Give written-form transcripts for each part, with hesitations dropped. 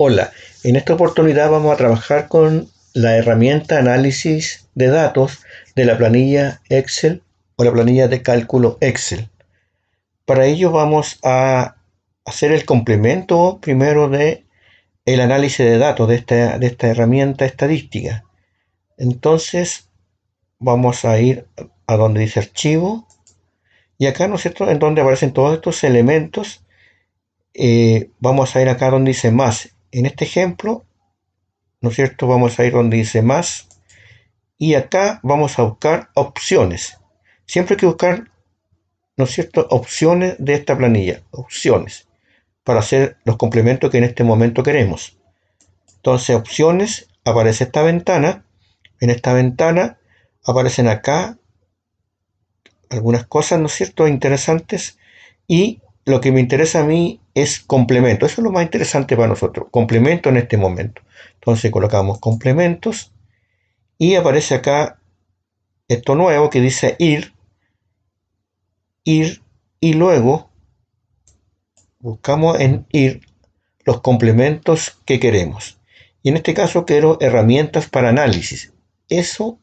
Hola, en esta oportunidad vamos a trabajar con la herramienta análisis de datos de la planilla Excel o la planilla de cálculo Excel. Para ello vamos a hacer el complemento primero de el análisis de datos de esta herramienta estadística. Entonces vamos a ir a donde dice archivo y acá, ¿no es cierto?, en donde aparecen todos estos elementos. Vamos a ir acá donde dice más. En este ejemplo, ¿no es cierto?, vamos a ir donde dice más y acá vamos a buscar opciones. Siempre hay que buscar, ¿no es cierto?, opciones de esta planilla, opciones, para hacer los complementos que en este momento queremos. Entonces, opciones, aparece esta ventana. En esta ventana aparecen acá algunas cosas, ¿no es cierto?, interesantes, y lo que me interesa a mí es complemento. Eso es lo más interesante para nosotros, complemento en este momento. Entonces colocamos complementos y aparece acá esto nuevo que dice ir, y luego buscamos en ir los complementos que queremos. Y en este caso quiero herramientas para análisis. Eso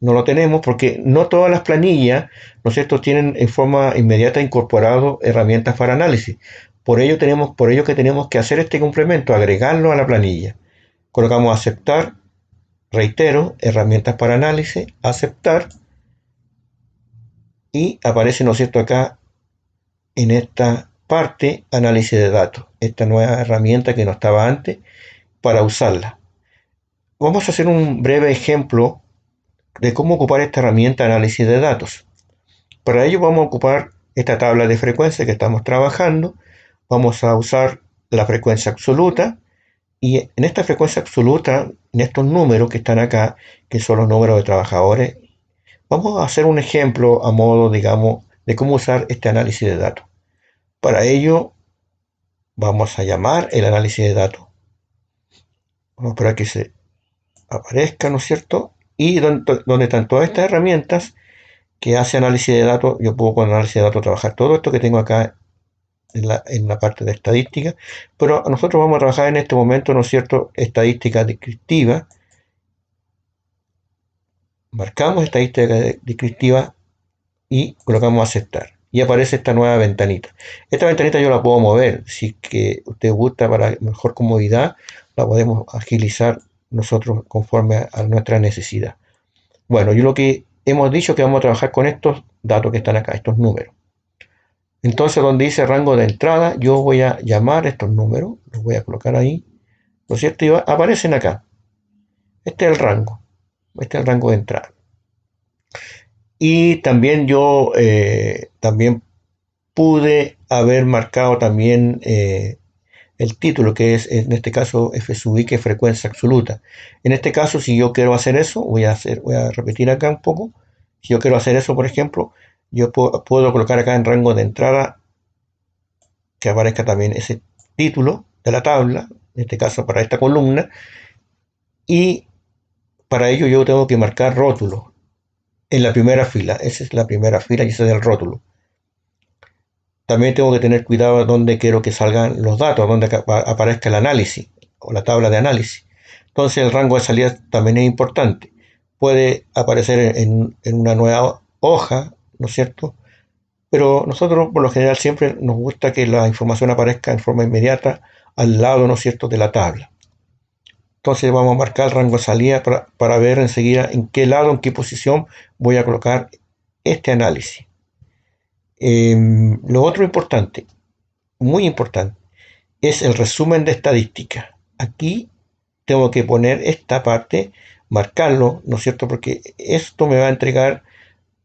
no lo tenemos porque no todas las planillas, ¿no es cierto?, tienen en forma inmediata incorporado herramientas para análisis. Por ello que tenemos que hacer este complemento, agregarlo a la planilla. Colocamos aceptar, reitero, herramientas para análisis, aceptar, y aparece, ¿no es cierto?, acá en esta parte análisis de datos, esta nueva herramienta que no estaba antes para usarla. Vamos a hacer un breve ejemplo de cómo ocupar esta herramienta de análisis de datos. Para ello vamos a ocupar esta tabla de frecuencia que estamos trabajando. Vamos a usar la frecuencia absoluta y en esta frecuencia absoluta, en estos números que están acá, que son los números de trabajadores, vamos a hacer un ejemplo a modo, digamos, de cómo usar este análisis de datos. Para ello vamos a llamar el análisis de datos. Vamos a esperar que se aparezca, ¿no es cierto? Y donde están todas estas herramientas que hace análisis de datos, yo puedo con análisis de datos trabajar todo esto que tengo acá en la parte de estadística, pero nosotros vamos a trabajar en este momento, ¿no es cierto?, estadística descriptiva. Marcamos estadística descriptiva y colocamos aceptar. Y aparece esta nueva ventanita. Esta ventanita yo la puedo mover. Si que usted gusta, para mejor comodidad, la podemos agilizar nosotros conforme a nuestra necesidad. Bueno, yo lo que hemos dicho que vamos a trabajar con estos datos que están acá, estos números. Entonces, donde dice rango de entrada, yo voy a llamar estos números, los voy a colocar ahí, ¿no es cierto? Y aparecen acá. Este es el rango. Este es el rango de entrada. Y también yo también pude haber marcado también el título, que es en este caso FSUI, que es frecuencia absoluta. En este caso, si yo quiero hacer eso, voy a repetir acá un poco. Si yo quiero hacer eso, por ejemplo, yo puedo colocar acá en rango de entrada que aparezca también ese título de la tabla, en este caso para esta columna, y para ello yo tengo que marcar rótulo en la primera fila. Esa es la primera fila y ese es el rótulo. También tengo que tener cuidado donde quiero que salgan los datos, donde aparezca el análisis o la tabla de análisis. Entonces el rango de salida también es importante. Puede aparecer en una nueva hoja, ¿no es cierto? Pero nosotros por lo general siempre nos gusta que la información aparezca en forma inmediata al lado, ¿no es cierto?, de la tabla. Entonces vamos a marcar el rango de salida para ver enseguida en qué lado, en qué posición voy a colocar este análisis. Lo otro importante, muy importante, es el resumen de estadística. Aquí tengo que poner esta parte, marcarlo, ¿no es cierto?, porque esto me va a entregar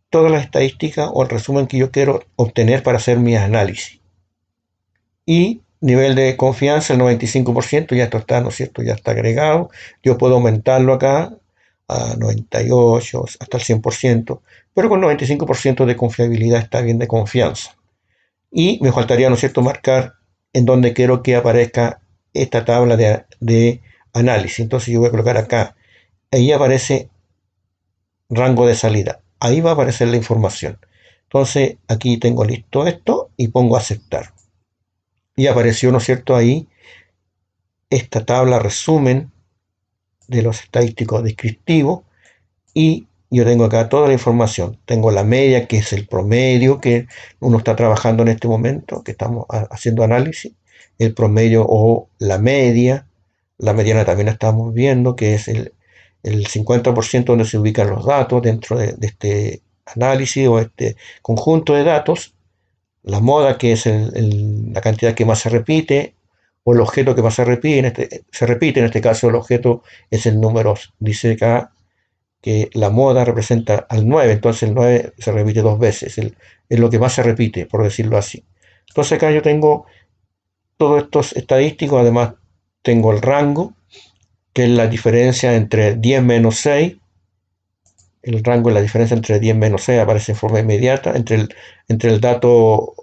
todas las estadísticas o el resumen que yo quiero obtener para hacer mi análisis. Y nivel de confianza, el 95%, ya esto está, ¿no es cierto?, ya está agregado. Yo puedo aumentarlo acá a 98, hasta el 100%, pero con 95% de confiabilidad está bien, de confianza. Y me faltaría, ¿no es cierto?, marcar en donde quiero que aparezca esta tabla de análisis. Entonces yo voy a colocar acá. Ahí aparece rango de salida. Ahí va a aparecer la información. Entonces aquí tengo listo esto y pongo aceptar. Y apareció, ¿no es cierto?, ahí esta tabla resumen de los estadísticos descriptivos y yo tengo acá toda la información. Tengo la media, que es el promedio que uno está trabajando en este momento, que estamos haciendo análisis, el promedio o la mediana también la estamos viendo, que es el 50% donde se ubican los datos dentro de este análisis o este conjunto de datos, la moda, que es la cantidad que más se repite, o el objeto que más se repite, en este caso el objeto es el número, dice acá que la moda representa al 9, entonces el 9 se repite dos veces, es lo que más se repite, por decirlo así. Entonces acá yo tengo todos estos estadísticos, además tengo el rango, que es la diferencia entre 10 menos 6, el rango es la diferencia entre 10 menos 6, aparece en forma inmediata, entre el dato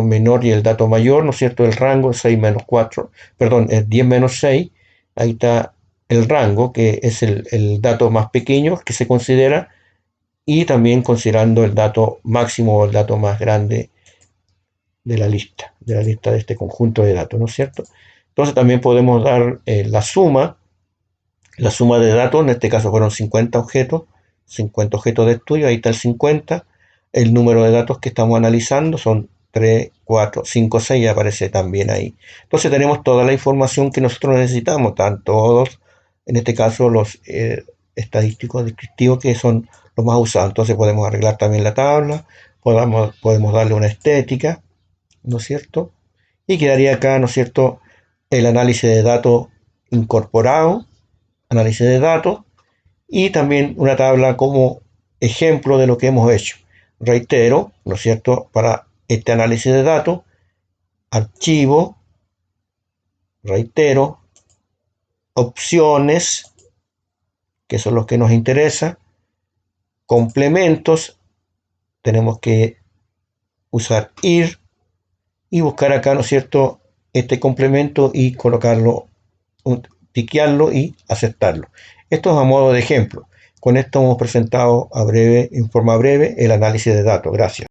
menor y el dato mayor, ¿no es cierto? El rango es 6 menos 4, perdón, es 10 menos 6, ahí está el rango, que es el dato más pequeño que se considera, y también considerando el dato máximo o el dato más grande de la lista de este conjunto de datos, ¿no es cierto? Entonces también podemos dar la suma de datos, en este caso fueron 50 objetos de estudio, ahí está el 50, el número de datos que estamos analizando son 3, 4, 5, 6, y aparece también ahí. Entonces tenemos toda la información que nosotros necesitamos, están todos, en este caso los estadísticos descriptivos, que son los más usados. Entonces podemos arreglar también la tabla, podemos darle una estética, ¿no es cierto? Y quedaría acá, ¿no es cierto?, el análisis de datos incorporado, análisis de datos, y también una tabla como ejemplo de lo que hemos hecho. Reitero, ¿no es cierto?, para este análisis de datos, archivo, reitero, opciones, que son los que nos interesa, complementos, tenemos que usar ir y buscar acá, ¿no es cierto?, este complemento y colocarlo, tiquearlo y aceptarlo. Esto es a modo de ejemplo. Con esto hemos presentado en forma breve el análisis de datos. Gracias.